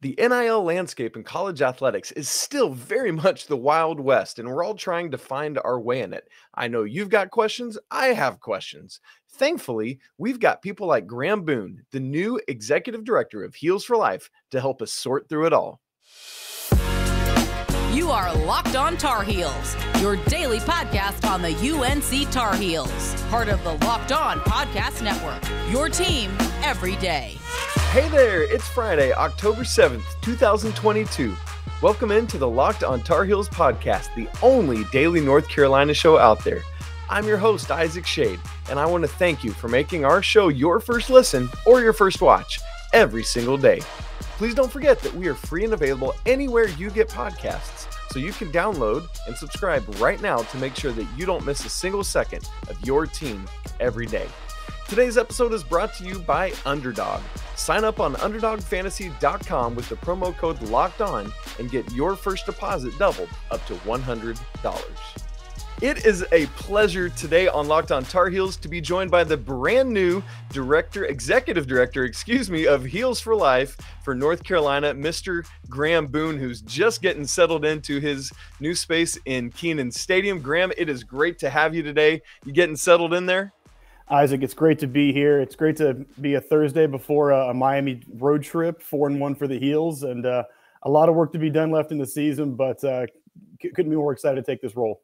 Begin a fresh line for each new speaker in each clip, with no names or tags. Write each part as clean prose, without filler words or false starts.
The NIL landscape in college athletics is still very much the Wild West, and we're all trying to find our way in it. I know you've got questions. I have questions. Thankfully, we've got people like Graham Boone, the new Executive Director of Heels4Life, to help us sort through it all.
You are Locked On Tar Heels, your daily podcast on the UNC Tar Heels, part of the Locked On Podcast Network, your team every day.
Hey there, it's Friday, October 7th, 2022. Welcome into the Locked On Tar Heels podcast, the only daily North Carolina show out there. I'm your host, Isaac Schade, and I want to thank you for making our show your first listen or your first watch every single day. Please don't forget that we are free and available anywhere you get podcasts, so you can download and subscribe right now to make sure that you don't miss a single second of your team every day. Today's episode is brought to you by Underdog. Sign up on UnderdogFantasy.com with the promo code LOCKEDON and get your first deposit doubled up to $100. It is a pleasure today on Locked On Tar Heels to be joined by the brand new Executive Director of Heels4Life for North Carolina, Mr. Graham Boone, who's just getting settled into his new space in Kenan Stadium. Graham, it is great to have you today. You getting settled in there?
Isaac, it's great to be here. It's great to be a Thursday before a Miami road trip, 4-1 for the Heels, and a lot of work to be done left in the season, but couldn't be more excited to take this role.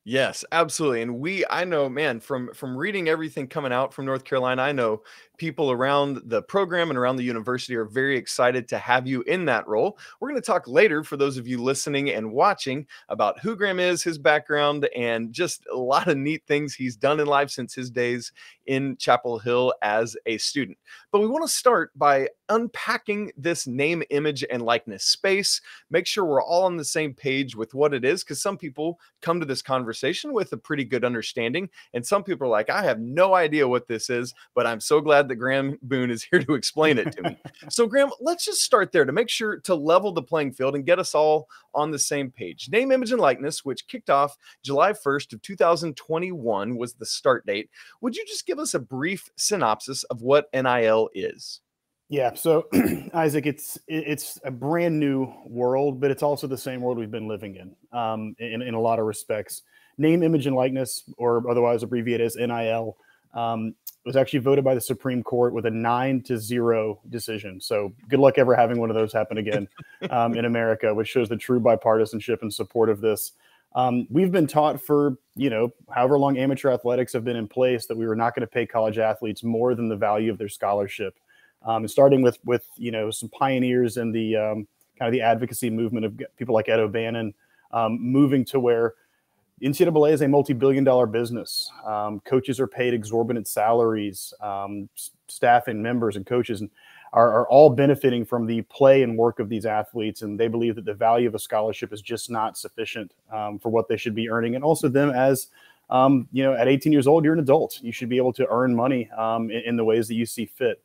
Yes, absolutely. And I know, man, from reading everything coming out from North Carolina, I know people around the program and around the university are very excited to have you in that role. We're going to talk later, for those of you listening and watching, about who Graham is, his background, and just a lot of neat things he's done in life since his days in Chapel Hill as a student. But we want to start by unpacking this name, image, and likeness space. Make sure we're all on the same page with what it is, because some people come to this conversation with a pretty good understanding, and some people are like, I have no idea what this is, but I'm so glad that Graham Boone is here to explain it to me. So Graham, let's just start there to make sure to level the playing field and get us all on the same page. Name, image, and likeness, which kicked off July 1st of 2021, was the start date. Would you just give us a brief synopsis of what NIL is?
Yeah, so Isaac, it's a brand new world, but it's also the same world we've been living in a lot of respects. Name, image, and likeness, or otherwise abbreviated as NIL, was actually voted by the Supreme Court with a 9-0 decision. So good luck ever having one of those happen again in America, which shows the true bipartisanship and support of this. We've been taught for, however long amateur athletics have been in place, that we were not going to pay college athletes more than the value of their scholarship. And starting with some pioneers in the kind of the advocacy movement of people like Ed O'Bannon, moving to where NCAA is a multi-billion-dollar business. Coaches are paid exorbitant salaries. Staff and members and coaches are all benefiting from the play and work of these athletes, and they believe that the value of a scholarship is just not sufficient for what they should be earning. And also them as, at 18 years old, you're an adult. You should be able to earn money in the ways that you see fit.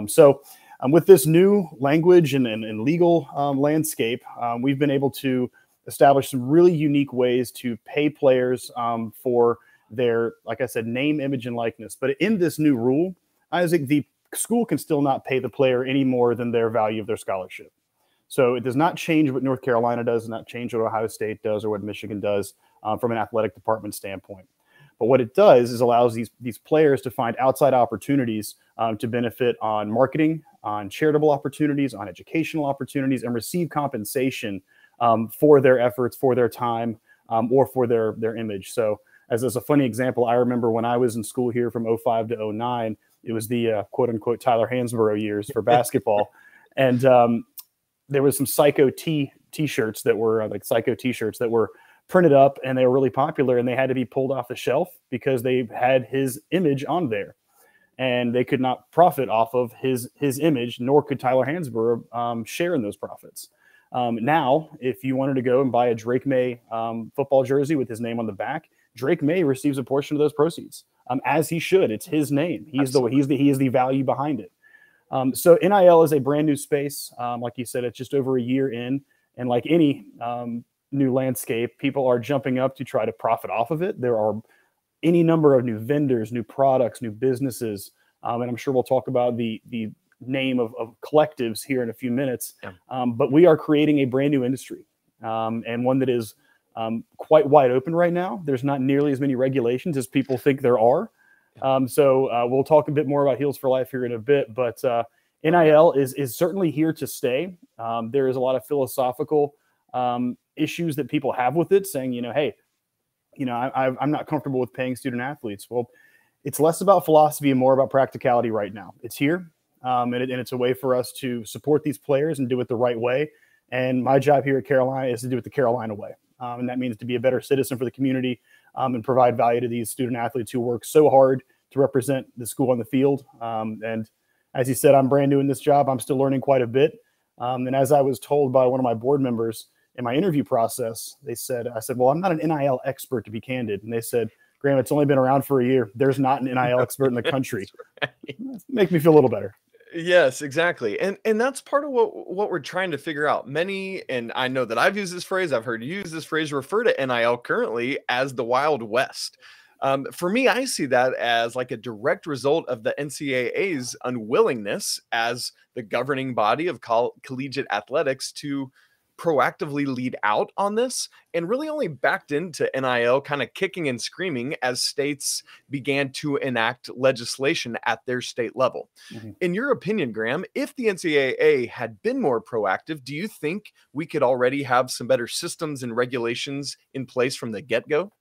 So with this new language and legal landscape, we've been able to establish some really unique ways to pay players for their, like I said, name, image, and likeness. But in this new rule, Isaac, the school can still not pay the player any more than their value of their scholarship. So it does not change what North Carolina does, does not change what Ohio State does or what Michigan does from an athletic department standpoint. But what it does is allows these players to find outside opportunities to benefit on marketing, on charitable opportunities, on educational opportunities, and receive compensation for their efforts, for their time, or for their image. So as a funny example, I remember when I was in school here from 05 to 09, it was the quote unquote Tyler Hansborough years for basketball. And there was some Psycho t-shirts that were Psycho t-shirts that were printed up, and they were really popular, and they had to be pulled off the shelf because they had his image on there, and they could not profit off of his image, nor could Tyler Hansborough share in those profits. Now, if you wanted to go and buy a Drake Maye football jersey with his name on the back, Drake Maye receives a portion of those proceeds, as he should. It's his name. He is the value behind it. So NIL is a brand new space. Like you said, it's just over a year in, and like any new landscape, people are jumping up to try to profit off of it. There are any number of new vendors, new products, new businesses, and I'm sure we'll talk about the name of collectives here in a few minutes.
Yeah.
But we are creating a brand new industry, and one that is quite wide open right now. There's not nearly as many regulations as people think there are. So we'll talk a bit more about Heels4Life here in a bit, but NIL is certainly here to stay. There is a lot of philosophical issues that people have with it, saying, hey, I'm not comfortable with paying student athletes. Well, it's less about philosophy and more about practicality right now. It's here, and it's a way for us to support these players and do it the right way. And my job here at Carolina is to do it the Carolina way. And that means to be a better citizen for the community and provide value to these student athletes who work so hard to represent the school on the field. And as you said, I'm brand new in this job. I'm still learning quite a bit. And as I was told by one of my board members in my interview process, I said, well, I'm not an NIL expert, to be candid. And they said, Graham, it's only been around for a year. There's not an NIL expert in the country. Right. Make me feel a little better.
Yes, exactly. And that's part of what we're trying to figure out. Many, and I know that I've used this phrase, I've heard you use this phrase, refer to NIL currently as the Wild West. For me, I see that as like a direct result of the NCAA's unwillingness as the governing body of collegiate athletics to proactively lead out on this, and really only backed into NIL kind of kicking and screaming as states began to enact legislation at their state level. Mm-hmm. In your opinion, Graham, if the NCAA had been more proactive, do you think we could already have some better systems and regulations in place from the get-go?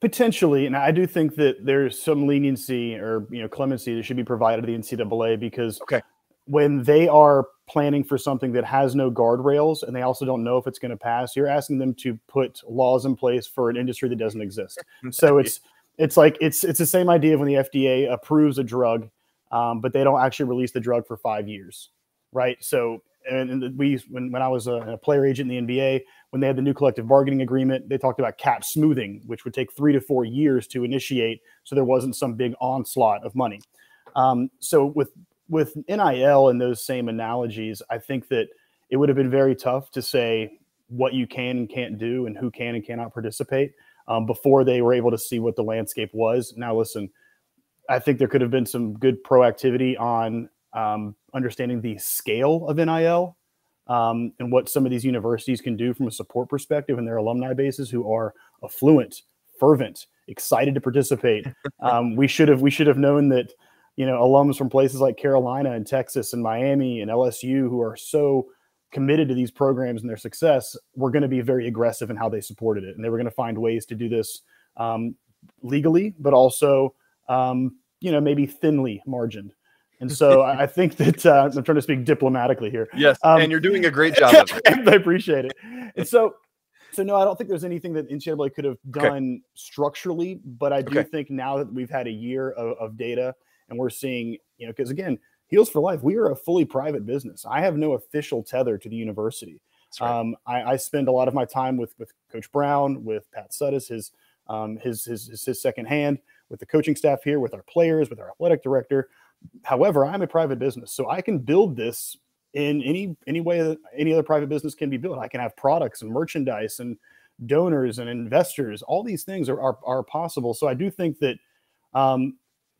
Potentially, and I do think that there's some leniency or clemency that should be provided to the NCAA, because when they are planning for something that has no guardrails and they also don't know if it's going to pass, you're asking them to put laws in place for an industry that doesn't exist. So it's the same idea of when the FDA approves a drug, but they don't actually release the drug for 5 years, right? So when I was a player agent in the NBA, when they had the new collective bargaining agreement, they talked about cap smoothing, which would take 3 to 4 years to initiate, so there wasn't some big onslaught of money. So with NIL and those same analogies, I think that it would have been very tough to say what you can and can't do and who can and cannot participate before they were able to see what the landscape was. Now, listen, I think there could have been some good proactivity on understanding the scale of NIL and what some of these universities can do from a support perspective and their alumni bases who are affluent, fervent, excited to participate. We should have known that alums from places like Carolina and Texas and Miami and LSU, who are so committed to these programs and their success, were going to be very aggressive in how they supported it. And they were going to find ways to do this legally, but also, maybe thinly margined. And so I think that I'm trying to speak diplomatically here.
Yes, and you're doing a great job of it.
I appreciate it. And so no, I don't think there's anything that NCAA could have done structurally, but I do think now that we've had a year of data and we're seeing, because again, Heels4Life, we are a fully private business. I have no official tether to the university. Right. I spend a lot of my time with Coach Brown, with Pat Suddes, his second hand, with the coaching staff here, with our players, with our athletic director. However, I'm a private business, so I can build this in any way that any other private business can be built. I can have products and merchandise and donors and investors. All these things are possible. So I do think that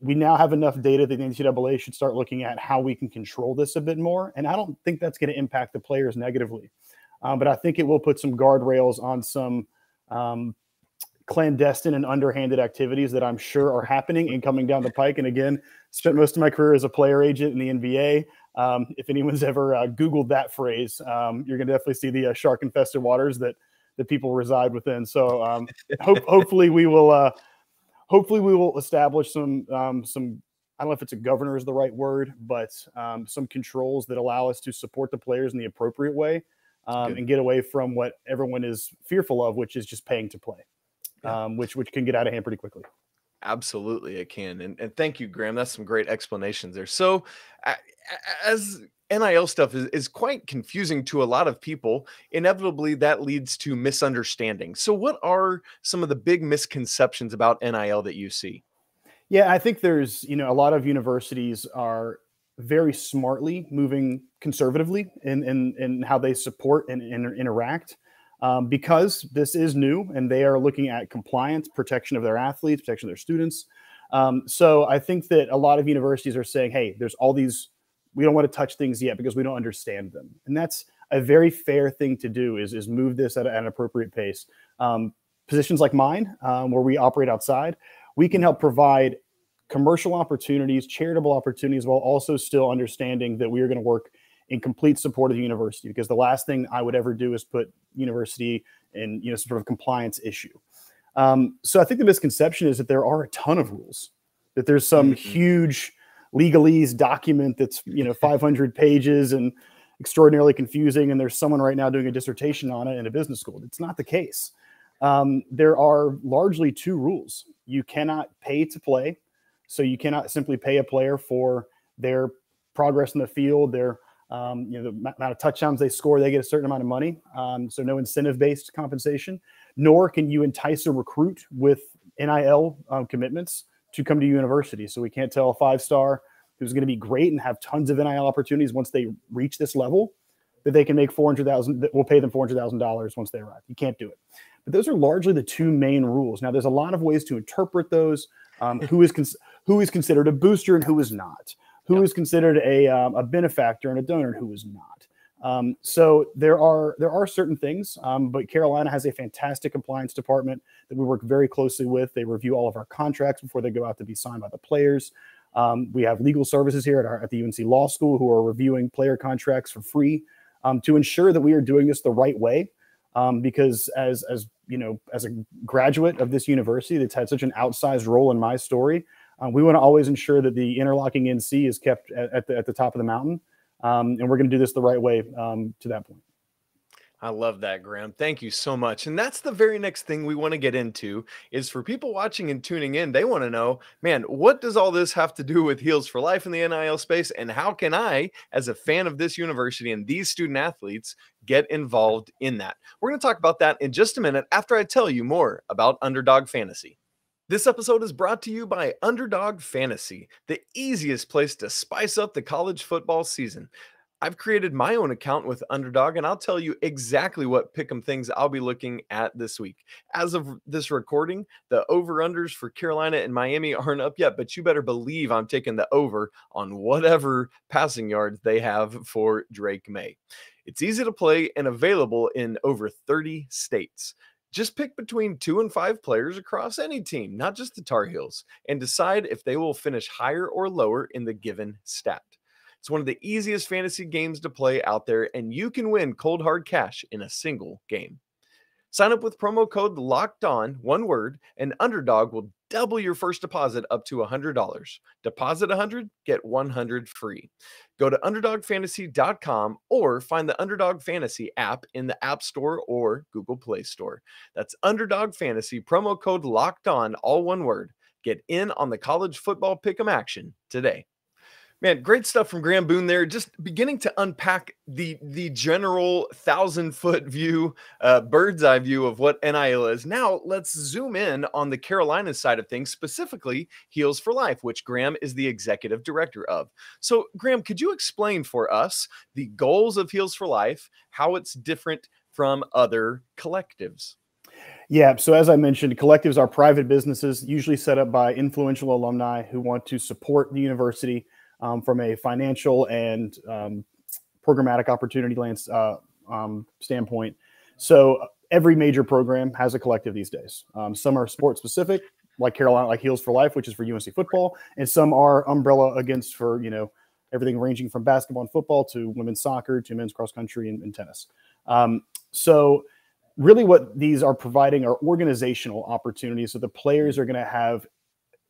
we now have enough data that the NCAA should start looking at how we can control this a bit more. And I don't think that's going to impact the players negatively. But I think it will put some guardrails on some clandestine and underhanded activities that I'm sure are happening and coming down the pike. And again, spent most of my career as a player agent in the NBA. If anyone's ever Googled that phrase, you're going to definitely see the shark-infested waters that people reside within. So hopefully we will establish some I don't know if it's a governor is the right word, but some controls that allow us to support the players in the appropriate way and get away from what everyone is fearful of, which is just paying to play, which can get out of hand pretty quickly.
Absolutely, it can. And thank you, Graham. That's some great explanations there. So as NIL stuff is quite confusing to a lot of people, inevitably that leads to misunderstanding. So what are some of the big misconceptions about NIL that you see?
Yeah, I think there's, a lot of universities are very smartly moving conservatively in how they support and interact. Because this is new and they are looking at compliance, protection of their athletes, protection of their students. So I think that a lot of universities are saying, hey, there's all these we don't want to touch things yet because we don't understand them. And that's a very fair thing to do, is move this at an appropriate pace. Positions like mine, where we operate outside, we can help provide commercial opportunities, charitable opportunities, while also still understanding that we are going to work in complete support of the university, because the last thing I would ever do is put university in, sort of compliance issue. So I think the misconception is that there are a ton of rules, that there's some huge legalese document that's, 500 pages and extraordinarily confusing, and there's someone right now doing a dissertation on it in a business school. It's not the case. There are largely two rules. You cannot pay to play. So you cannot simply pay a player for their progress in the field, their the amount of touchdowns they score, they get a certain amount of money. So no incentive-based compensation, nor can you entice a recruit with NIL commitments to come to university. So we can't tell a 5-star who's going to be great and have tons of NIL opportunities once they reach this level that they can make $400,000, that will pay them $400,000 once they arrive. You can't do it. But those are largely the two main rules. Now, there's a lot of ways to interpret those. Who is considered a booster and who is not? Who is considered a benefactor and a donor and who is not? So there are certain things, but Carolina has a fantastic compliance department that we work very closely with. They review all of our contracts before they go out to be signed by the players. We have legal services here at the UNC Law School who are reviewing player contracts for free to ensure that we are doing this the right way. Because as a graduate of this university that's had such an outsized role in my story, we want to always ensure that the interlocking NC is kept at the top of the mountain. And we're going to do this the right way to that point.
I love that, Graham. Thank you so much. And that's the very next thing we want to get into, is for people watching and tuning in, they want to know, man, what does all this have to do with Heels4Life in the NIL space? And how can I, as a fan of this university and these student athletes, get involved in that? We're going to talk about that in just a minute after I tell you more about Underdog Fantasy. This episode is brought to you by Underdog Fantasy, the easiest place to spice up the college football season. I've created my own account with Underdog, and I'll tell you exactly what pick'em things I'll be looking at this week. As of this recording, the over-unders for Carolina and Miami aren't up yet, but you better believe I'm taking the over on whatever passing yards they have for Drake Maye. It's easy to play and available in over 30 states. Just pick between 2 and 5 players across any team, not just the Tar Heels, and decide if they will finish higher or lower in the given stat. It's one of the easiest fantasy games to play out there, and you can win cold hard cash in a single game. Sign up with promo code LOCKEDON, one word, and Underdog will double your first deposit up to $100. Deposit $100, get $100 free. Go to UnderdogFantasy.com or find the Underdog Fantasy app in the App Store or Google Play Store. That's Underdog Fantasy, promo code LOCKEDON, all one word. Get in on the college football pick'em action today. Man, great stuff from Graham Boone there. Just beginning to unpack the general 1,000-foot view, bird's eye view of what NIL is. Now, let's zoom in on the Carolina side of things, specifically Heels4Life, which Graham is the executive director of. So, Graham, could you explain for us the goals of Heels4Life, how it's different from other collectives?
Yeah, so as I mentioned, collectives are private businesses, usually set up by influential alumni who want to support the university from a financial and programmatic opportunity standpoint. So every major program has a collective these days. Some are sports specific, like Carolina, like Heels4Life, which is for UNC football, and some are umbrella against for everything ranging from basketball and football to women's soccer to men's cross country and tennis. So really, what these are providing are organizational opportunities. So the players are going to have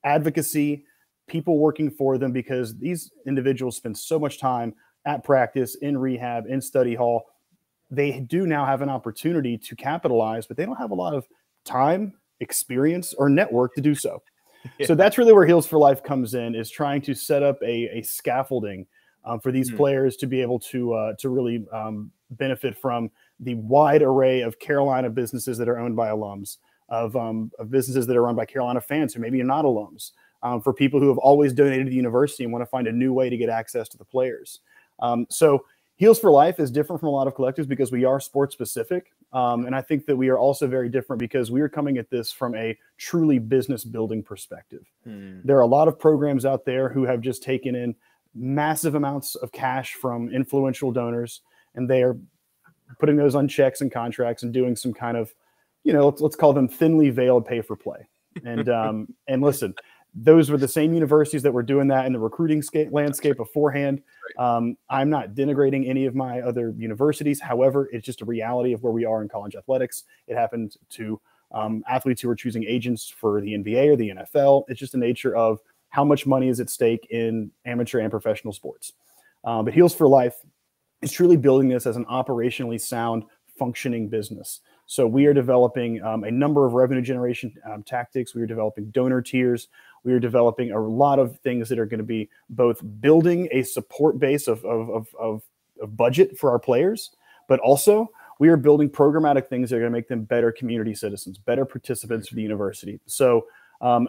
advocacy, people working for them, because these individuals spend so much time at practice, in rehab, in study hall. They do now have an opportunity to capitalize, but they don't have a lot of time, experience, or network to do so. Yeah. So that's really where Heels4Life comes in, is trying to set up a scaffolding for these players to be able to really benefit from the wide array of Carolina businesses that are owned by alums, of businesses that are run by Carolina fans who maybe are not alums, for people who have always donated to the university and want to find a new way to get access to the players. So Heels4Life is different from a lot of collectives because we are sports specific. And I think that we are also very different because we are coming at this from a truly business building perspective. There are a lot of programs out there who have just taken in massive amounts of cash from influential donors, and they are putting those on checks and contracts and doing some kind of, let's call them thinly veiled pay for play. And and listen, those were the same universities that were doing that in the recruiting landscape beforehand. I'm not denigrating any of my other universities. However, it's just a reality of where we are in college athletics. It happened to athletes who are choosing agents for the NBA or the NFL. It's just the nature of how much money is at stake in amateur and professional sports. But Heels4Life is truly building this as an operationally sound, functioning business. So we are developing a number of revenue generation tactics. We are developing donor tiers. We are developing a lot of things that are going to be both building a support base of budget for our players, but also we are building programmatic things that are going to make them better community citizens, better participants for the university. So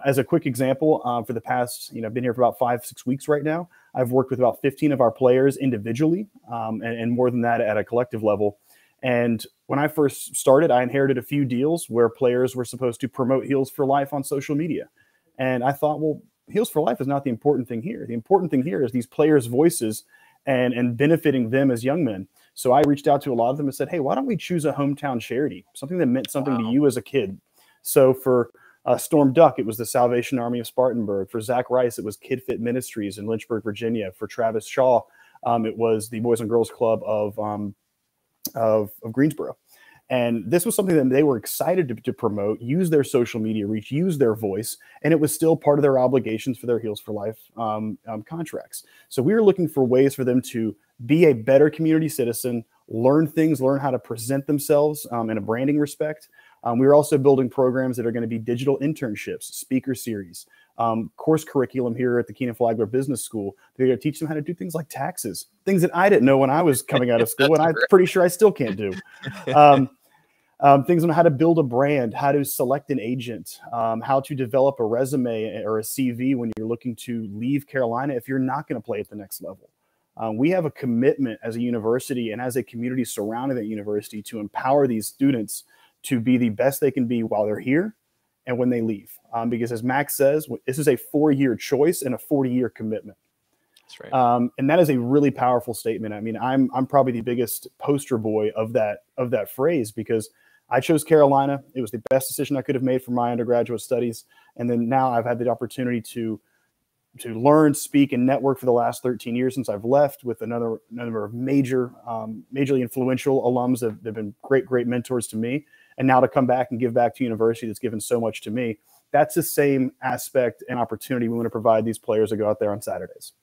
as a quick example, for the past, I've been here for about 5-6 weeks right now. I've worked with about 15 of our players individually and more than that at a collective level. And when I first started, I inherited a few deals where players were supposed to promote Heels4Life on social media. And I thought, well, Heels4Life is not the important thing here. The important thing here is these players' voices and benefiting them as young men. So I reached out to a lot of them and said, hey, why don't we choose a hometown charity, something that meant something to you as a kid? So for Storm Duck, it was the Salvation Army of Spartanburg. For Zach Rice, it was Kid Fit Ministries in Lynchburg, Virginia. For Travis Shaw, it was the Boys and Girls Club of Greensboro. And this was something that they were excited to promote, use their social media reach, use their voice, and it was still part of their obligations for their Heels4Life contracts. So we were looking for ways for them to be a better community citizen, learn how to present themselves in a branding respect. We were also building programs that are going to be digital internships, speaker series, course curriculum here at the Keenan Flagler Business School. They're going to teach them how to do things like taxes, things that I didn't know when I was coming out of school, and I'm pretty sure I still can't do. Things on how to build a brand, how to select an agent, how to develop a resume or a CV when you're looking to leave Carolina if you're not going to play at the next level. We have a commitment as a university and as a community surrounding that university to empower these students to be the best they can be while they're here and when they leave. Because as Mack says, this is a 4-year choice and a 40-year commitment.
That's right.
And that is a really powerful statement. I mean, I'm probably the biggest poster boy of that phrase because I chose Carolina. It was the best decision I could have made for my undergraduate studies. And then now I've had the opportunity to learn, speak, and network for the last 13 years since I've left with another number of majorly influential alums that have been great mentors to me. And now to come back and give back to a university that's given so much to me, that's the same aspect and opportunity we want to provide these players to go out there on Saturdays.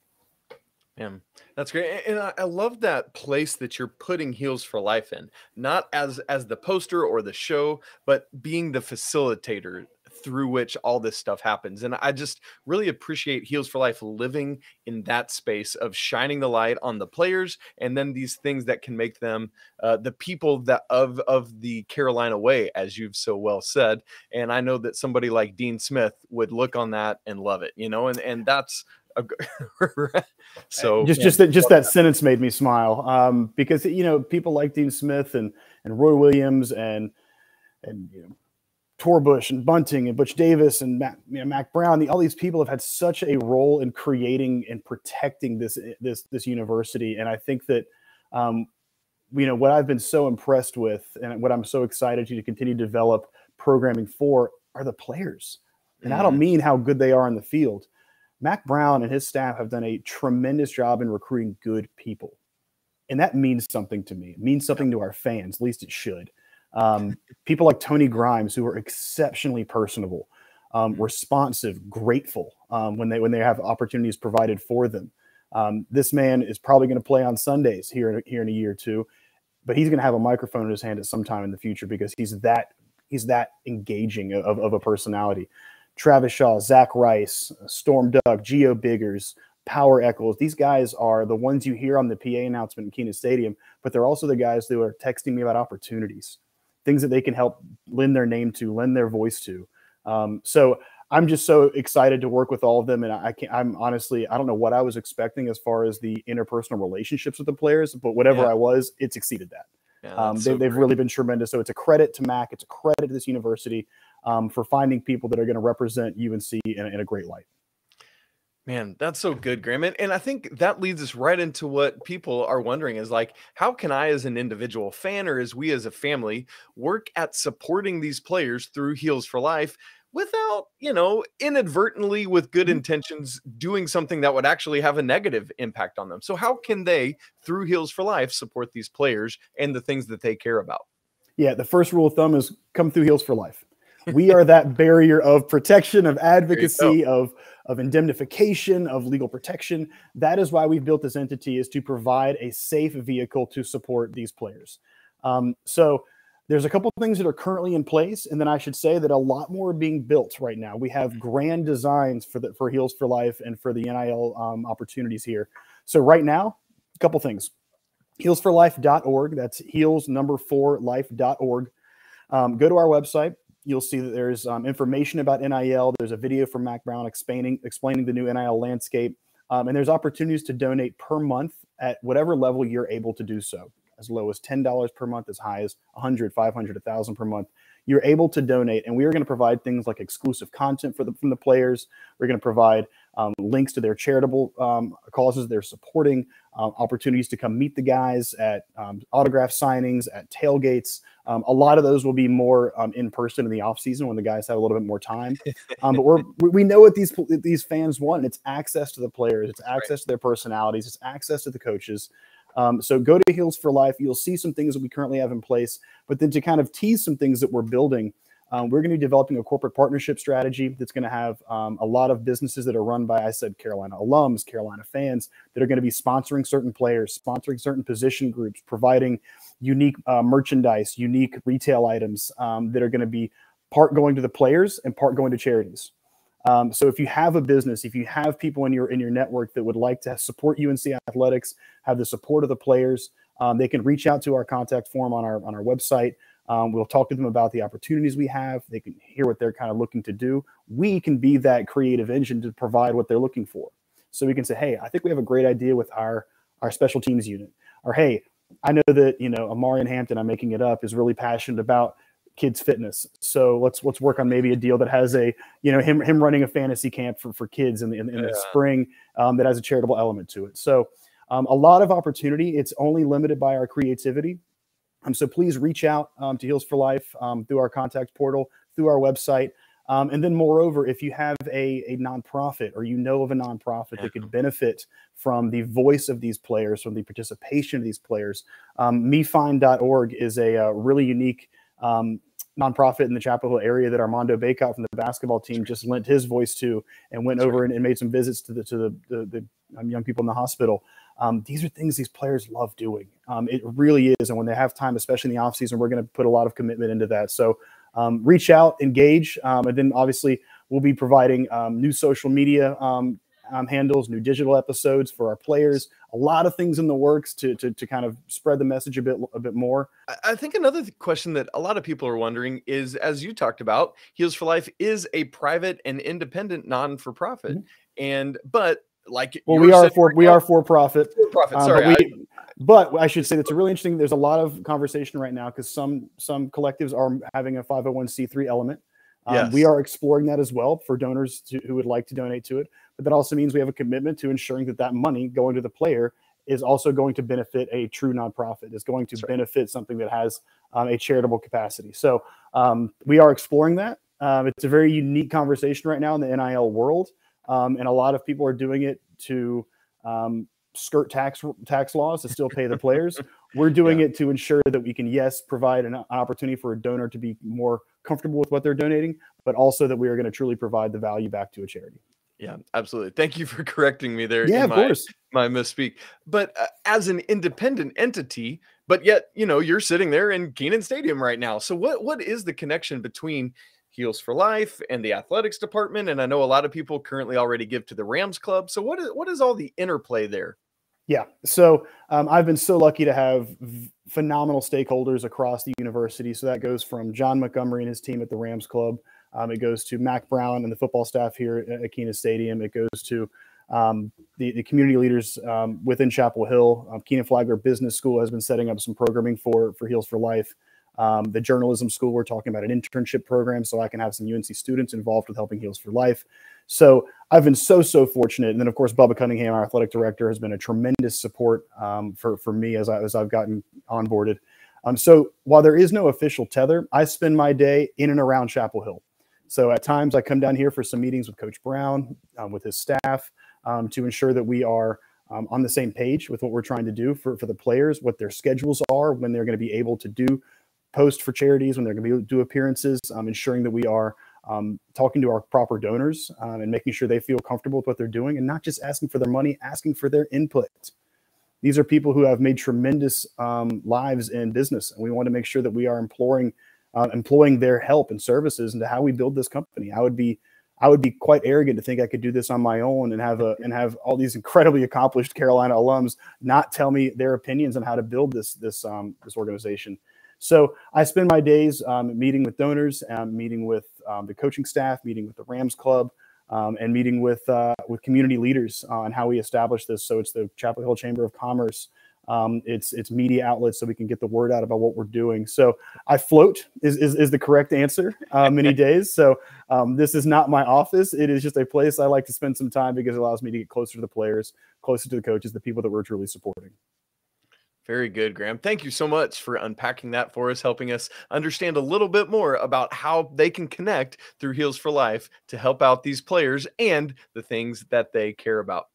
Yeah, that's great. And I love that place that you're putting Heels4Life in, not as the poster or the show, but being the facilitator through which all this stuff happens. And I just really appreciate Heels4Life living in that space of shining the light on the players and then these things that can make them the people that of the Carolina way, as you've so well said. And I know that somebody like Dean Smith would look on that and love it, and that's so
just that sentence made me smile because people like Dean Smith and Roy Williams and Torbush and Bunting and Butch Davis and Mack Brown. All these people have had such a role in creating and protecting this university, and I think that what I've been so impressed with and what I'm so excited to continue to develop programming for are the players. And I don't mean how good they are in the field. Mack Brown and his staff have done a tremendous job in recruiting good people. And that means something to me. It means something to our fans, at least it should. People like Tony Grimes, who are exceptionally personable, responsive, grateful when they have opportunities provided for them. This man is probably going to play on Sundays here in a year or two, but he's going to have a microphone in his hand at some time in the future because he's that engaging of a personality. Travis Shaw, Zach Rice, Storm Duck, Geo Biggers, Power Echols. These guys are the ones you hear on the PA announcement in Keenan Stadium, but they're also the guys who are texting me about opportunities, things that they can help lend their name to, lend their voice to. So I'm just so excited to work with all of them. And I'm honestly, I don't know what I was expecting as far as the interpersonal relationships with the players, but whatever I was, it's exceeded that. Yeah, they've really been tremendous. So it's a credit to Mack. It's a credit to this university for finding people that are going to represent UNC in a great light.
Man, that's so good, Graham. And I think that leads us right into what people are wondering is like, how can I, as an individual fan, or as we as a family, work at supporting these players through Heels for Life without, inadvertently with good intentions, doing something that would actually have a negative impact on them? So how can they, through Heels for Life, support these players and the things that they care about?
Yeah, the first rule of thumb is come through Heels for Life. We are that barrier of protection, of advocacy, of indemnification, of legal protection. That is why we've built this entity, is to provide a safe vehicle to support these players. So there's a couple of things that are currently in place, and then I should say that a lot more are being built right now. We have grand designs for Heels for Life and for the NIL opportunities here. So right now, a couple things. Heels4Life.org. That's heels4life.org. Go to our website. You'll see that there's information about NIL. There's a video from Mack Brown explaining the new NIL landscape. And there's opportunities to donate per month at whatever level you're able to do so. As low as $10 per month, as high as $100, $500, $1,000 per month. You're able to donate, and we are going to provide things like exclusive content from the players. We're going to provide links to their charitable causes they're supporting, opportunities to come meet the guys at autograph signings, at tailgates. A lot of those will be more in person in the off season when the guys have a little bit more time. But we know what these fans want. And it's access to the players, it's access to their personalities, it's access to the coaches. So go to Heels for Life. You'll see some things that we currently have in place, but then to kind of tease some things that we're building, we're going to be developing a corporate partnership strategy that's going to have a lot of businesses that are run by, I said, Carolina alums, Carolina fans, that are going to be sponsoring certain players, sponsoring certain position groups, providing unique merchandise, unique retail items that are going to be part going to the players and part going to charities. So if you have a business, if you have people in your network that would like to support UNC athletics, have the support of the players, they can reach out to our contact form on our website. We'll talk to them about the opportunities we have. They can hear what they're kind of looking to do. We can be that creative engine to provide what they're looking for. So we can say, hey, I think we have a great idea with our special teams unit. Or, hey, I know that, Amari in Hampton, I'm making it up, is really passionate about kids fitness. So let's work on maybe a deal that has him running a fantasy camp for kids in the spring that has a charitable element to it. So a lot of opportunity. It's only limited by our creativity. So please reach out to Heels for Life through our contact portal, through our website. And then moreover, if you have a nonprofit or of a nonprofit that could benefit from the voice of these players, from the participation of these players, mefine.org is a really unique nonprofit in the Chapel Hill area that Armando Baycott from the basketball team just lent his voice to, and went over and made some visits to the young people in the hospital. These are things these players love doing. It really is. And when they have time, especially in the off season, we're going to put a lot of commitment into that. So reach out, engage. And then obviously we'll be providing new social media handles, new digital episodes for our players, a lot of things in the works to kind of spread the message a bit more.
I think another question that a lot of people are wondering is, as you talked about, Heels for Life is a private and independent non-for-profit. But like,
we are for-profit.
Sorry.
But I should say that's a really interesting. There's a lot of conversation right now because some collectives are having a 501c3 element.
Yes.
We are exploring that as well for donors who would like to donate to it. But that also means we have a commitment to ensuring that money going to the player is also going to benefit a true nonprofit, is going to benefit something that has a charitable capacity. So we are exploring that. It's a very unique conversation right now in the NIL world. And a lot of people are doing it to skirt tax laws to still pay the players. We're doing it to ensure that we can, provide an opportunity for a donor to be more comfortable with what they're donating, but also that we are going to truly provide the value back to a charity.
Yeah, absolutely. Thank you for correcting me there.
Yeah, of course.
My misspeak. But as an independent entity, but yet, you're sitting there in Kenan Stadium right now. So what is the connection between Heels for Life and the athletics department? And I know a lot of people currently already give to the Rams Club. So what is all the interplay there?
Yeah. So I've been so lucky to have phenomenal stakeholders across the university. So that goes from John Montgomery and his team at the Rams Club. It goes to Mack Brown and the football staff here at Kenan Stadium. It goes to the community leaders within Chapel Hill. Keenan Flagler Business School has been setting up some programming for Heels for Life. The journalism school, we're talking about an internship program so I can have some UNC students involved with helping Heels4Life. So I've been so fortunate. And then, of course, Bubba Cunningham, our athletic director, has been a tremendous support for me as I've gotten onboarded. So while there is no official tether, I spend my day in and around Chapel Hill. So at times I come down here for some meetings with Coach Brown, with his staff, to ensure that we are on the same page with what we're trying to do for the players, what their schedules are, when they're going to be able to do post for charities, when they're going to be able to do appearances, ensuring that we are talking to our proper donors and making sure they feel comfortable with what they're doing and not just asking for their money, asking for their input. These are people who have made tremendous lives in business, and we want to make sure that we are employing their help and services into how we build this company. I would be quite arrogant to think I could do this on my own and have all these incredibly accomplished Carolina alums not tell me their opinions on how to build this organization. So I spend my days meeting with donors, meeting with the coaching staff, meeting with the Rams Club, and meeting with community leaders on how we establish this. So it's the Chapel Hill Chamber of Commerce. It's media outlets so we can get the word out about what we're doing. So I float is the correct answer many days. So this is not my office. It is just a place I like to spend some time because it allows me to get closer to the players, closer to the coaches, the people that we're truly supporting.
Very good, Graham. Thank you so much for unpacking that for us, helping us understand a little bit more about how they can connect through Heels4Life to help out these players and the things that they care about.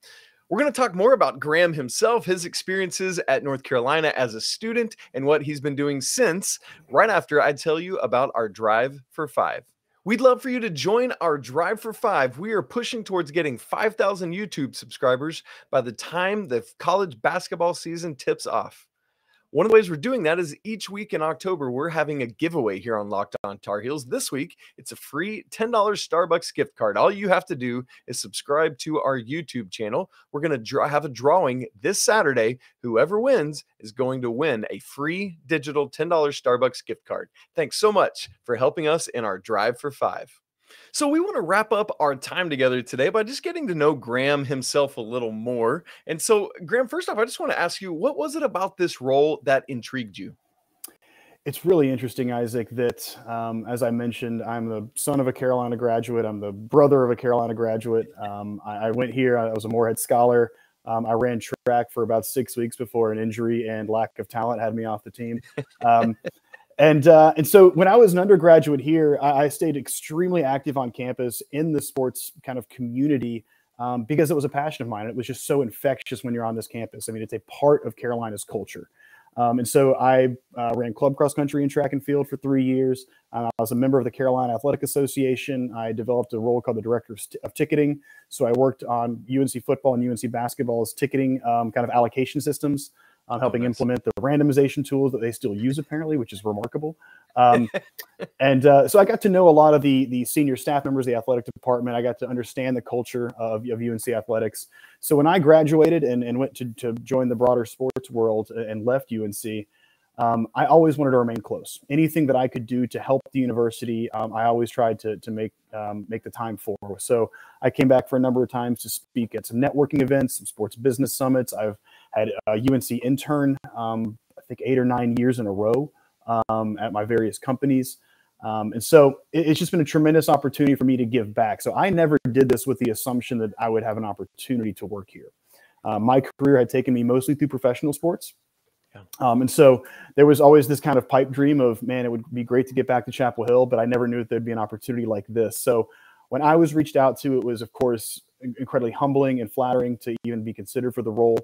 We're going to talk more about Graham himself, his experiences at North Carolina as a student, and what he's been doing since, right after I tell you about our Drive for 5. We'd love for you to join our Drive for 5. We are pushing towards getting 5,000 YouTube subscribers by the time the college basketball season tips off. One of the ways we're doing that is each week in October, we're having a giveaway here on Locked On Tar Heels. This week, it's a free $10 Starbucks gift card. All you have to do is subscribe to our YouTube channel. We're going to have a drawing this Saturday. Whoever wins is going to win a free digital $10 Starbucks gift card. Thanks so much for helping us in our Drive for 5. So we want to wrap up our time together today by just getting to know Graham himself a little more. And so, Graham, first off, I just want to ask you, what was it about this role that intrigued you?
It's really interesting, Isaac, that as I mentioned, I'm the son of a Carolina graduate. I'm the brother of a Carolina graduate. I went here. I was a Morehead scholar. I ran track for about 6 weeks before an injury and lack of talent had me off the team. And so when I was an undergraduate here, I stayed extremely active on campus in the sports kind of community because it was a passion of mine. It was just so infectious when you're on this campus. I mean, it's a part of Carolina's culture. And so I ran club cross country and track and field for 3 years. I was a member of the Carolina Athletic Association. I developed a role called the Director of Ticketing. So I worked on UNC football and UNC basketball's ticketing kind of allocation systems. Helping implement the randomization tools that they still use, apparently, which is remarkable. So I got to know a lot of the senior staff members, the athletic department. I got to understand the culture of UNC athletics. So when I graduated and went to join the broader sports world and left UNC, I always wanted to remain close. Anything that I could do to help the university, I always tried to make the time for. So I came back for a number of times to speak at some networking events, some sports business summits. I've had a UNC intern, I think 8 or 9 years in a row at my various companies. And so it's just been a tremendous opportunity for me to give back. So I never did this with the assumption that I would have an opportunity to work here. My career had taken me mostly through professional sports. And so there was always this kind of pipe dream of, man, it would be great to get back to Chapel Hill, but I never knew that there'd be an opportunity like this. So when I was reached out to, it was, of course, incredibly humbling and flattering to even be considered for the role.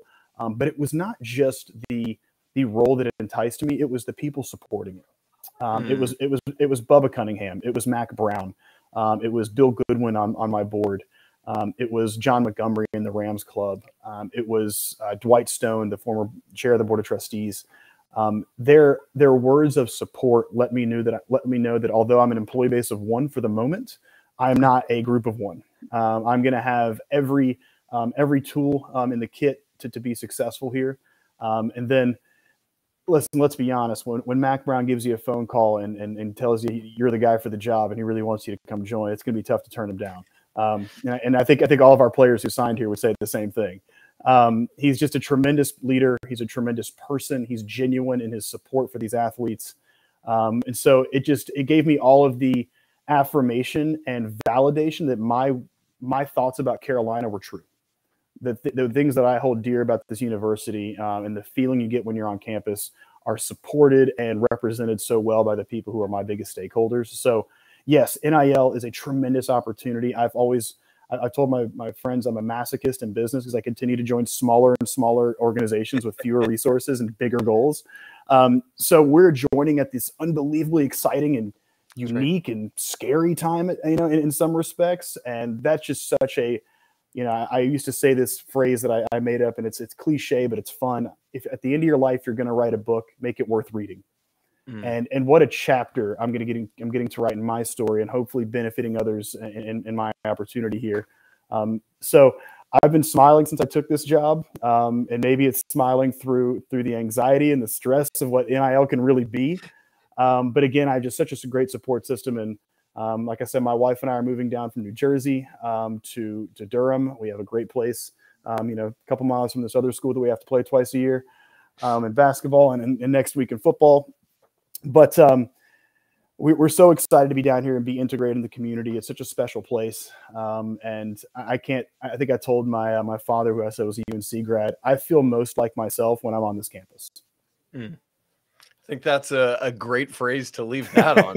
But it was not just the role that enticed me; it was the people supporting it. It was Bubba Cunningham, it was Mack Brown, it was Bill Goodwin on my board, it was John Montgomery in the Rams Club, it was Dwight Stone, the former chair of the board of trustees. Their words of support let me know that although I'm an employee base of one for the moment, I am not a group of one. I'm going to have every tool in the kit to be successful here. And then, listen, let's be honest. When Mack Brown gives you a phone call and tells you you're the guy for the job and he really wants you to come join, it's going to be tough to turn him down. And I think all of our players who signed here would say the same thing. He's just a tremendous leader. He's a tremendous person. He's genuine in his support for these athletes. And so it gave me all of the affirmation and validation that my thoughts about Carolina were true. The things that I hold dear about this university and the feeling you get when you're on campus are supported and represented so well by the people who are my biggest stakeholders. So yes, NIL is a tremendous opportunity. I've told my friends I'm a masochist in business because I continue to join smaller and smaller organizations with fewer resources and bigger goals. So we're joining at this unbelievably exciting and unique and scary time, in some respects. And that's just such a, I used to say this phrase that I made up, and it's cliche, but it's fun. If at the end of your life, you're going to write a book, make it worth reading. And what a chapter I'm getting to write in my story, and hopefully benefiting others in my opportunity here. So I've been smiling since I took this job, and maybe it's smiling through the anxiety and the stress of what NIL can really be. But again, I have just such a great support system, and like I said, my wife and I are moving down from New Jersey to Durham. We have a great place, a couple miles from this other school that we have to play twice a year in basketball and next week in football. But we're so excited to be down here and be integrated in the community. It's such a special place. And I think I told my father, who I said was a UNC grad, I feel most like myself when I'm on this campus.
I think that's a great phrase to leave that on.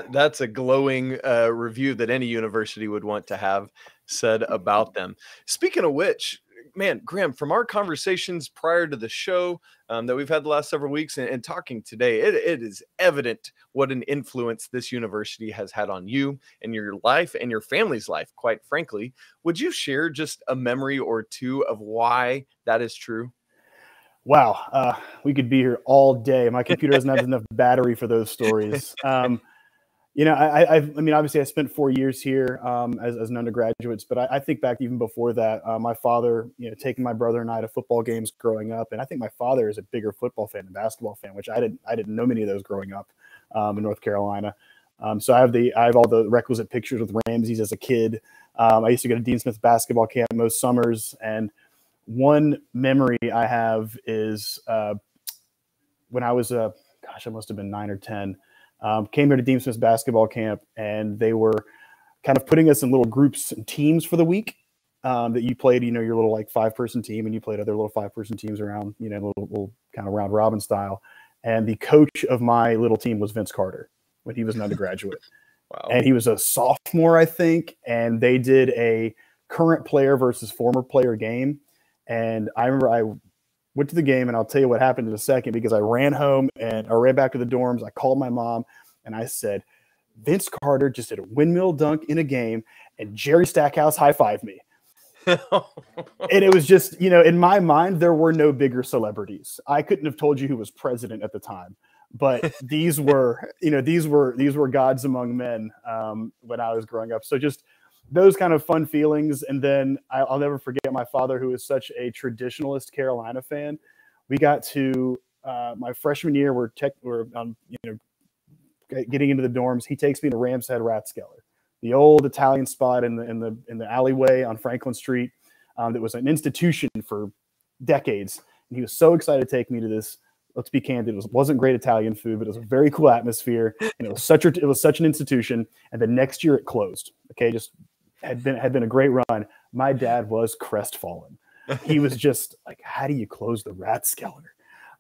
That's a glowing review that any university would want to have said about them. Speaking of which, man, Graham, from our conversations prior to the show that we've had the last several weeks and talking today, it is evident what an influence this university has had on you and your life and your family's life, quite frankly. Would you share just a memory or two of why that is true?
Wow. We could be here all day. My computer doesn't have enough battery for those stories. I mean, obviously I spent 4 years here as an undergraduate, but I think back even before that, my father, taking my brother and I to football games growing up. And I think my father is a bigger football fan than basketball fan, which I didn't know many of those growing up in North Carolina. So I have all the requisite pictures with Ramses as a kid. I used to go to Dean Smith basketball camp most summers. And one memory I have is when I was, I must have been 9 or 10. Came here to Dean Smith's basketball camp, and they were kind of putting us in little groups and teams for the week that you played, your little like 5-person team, and you played other little 5-person teams around, little kind of round robin style. And the coach of my little team was Vince Carter when he was an undergraduate.
Wow.
And he was a sophomore, I think. And they did a current player versus former player game. And I remember I went to the game, and I'll tell you what happened in a second, because I ran home and I ran back to the dorms. I called my mom and I said, Vince Carter just did a windmill dunk in a game, and Jerry Stackhouse high-fived me. And it was just, in my mind, there were no bigger celebrities. I couldn't have told you who was president at the time, but these were gods among men when I was growing up. So just those kind of fun feelings. And then I'll never forget my father, who is such a traditionalist Carolina fan. We got to my freshman year, we're getting into the dorms. He takes me to Ram's Head Rathskeller, the old Italian spot in the alleyway on Franklin Street that was an institution for decades. And he was so excited to take me to this. Let's be candid, it wasn't great Italian food, but it was a very cool atmosphere, and it was such an institution. And the next year it closed. Okay, just had been a great run. My dad was crestfallen. He was just like, how do you close the Rathskeller?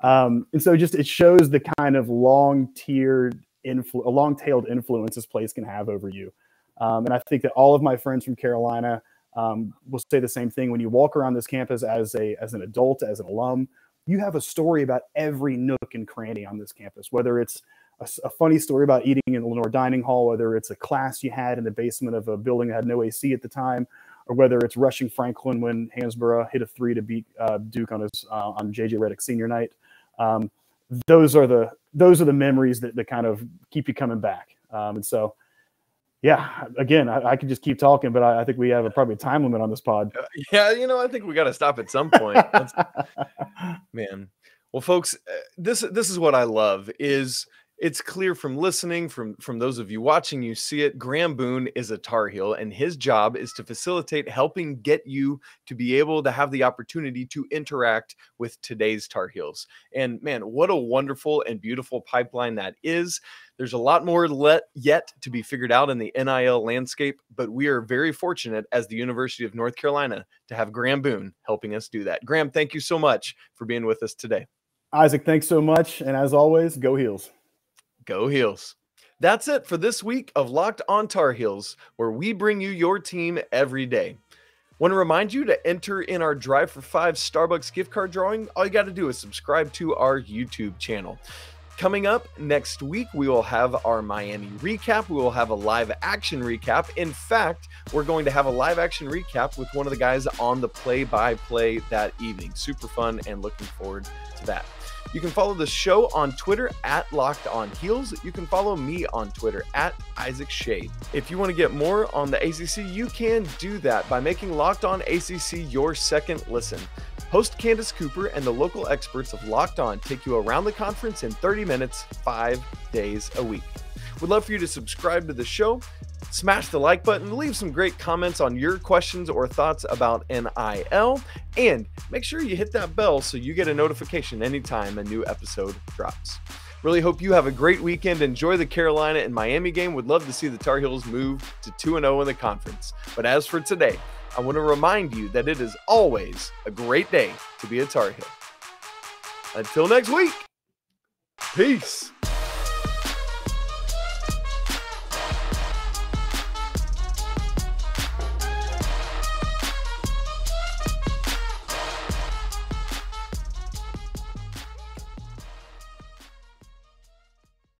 And so just it shows the kind of long-tailed influence this place can have over you. And I think that all of my friends from Carolina will say the same thing. When you walk around this campus as an adult, as an alum, you have a story about every nook and cranny on this campus, whether it's a funny story about eating in the Lenore dining hall, whether it's a class you had in the basement of a building that had no AC at the time, or whether it's rushing Franklin when Hansborough hit a 3 to beat Duke on JJ Redick's senior night. Those are the memories that kind of keep you coming back. And so, yeah, again, I could just keep talking, but I think we have probably a time limit on this pod.
Yeah, I think we got to stop at some point. Man. Well, folks, this is what I love is It's clear from listening, from those of you watching, you see it. Graham Boone is a Tar Heel, and his job is to facilitate helping get you to be able to have the opportunity to interact with today's Tar Heels. And man, what a wonderful and beautiful pipeline that is. There's a lot more yet to be figured out in the NIL landscape, but we are very fortunate as the University of North Carolina to have Graham Boone helping us do that. Graham, thank you so much for being with us today.
Isaac, thanks so much. And as always, go Heels.
Go Heels. That's it for this week of Locked on Tar Heels, where we bring you your team every day. Want to remind you to enter in our Drive for 5 Starbucks gift card drawing. All you got to do is subscribe to our YouTube channel. Coming up next week, we will have our Miami recap. We will have a live action recap. In fact, we're going to have a live action recap with one of the guys on the play-by-play that evening. Super fun and looking forward to that. You can follow the show on Twitter at Locked on Heels. You can follow me on Twitter at Isaac Schade. If you want to get more on the ACC, you can do that by making Locked on ACC your second listen. Host Candace Cooper and the local experts of Locked On take you around the conference in 30 minutes, 5 days a week. We'd love for you to subscribe to the show, smash the like button, leave some great comments on your questions or thoughts about NIL, and make sure you hit that bell so you get a notification anytime a new episode drops. Really hope you have a great weekend. Enjoy the Carolina and Miami game. Would love to see the Tar Heels move to 2-0 in the conference. But as for today, I want to remind you that it is always a great day to be a Tar Heel. Until next week, peace.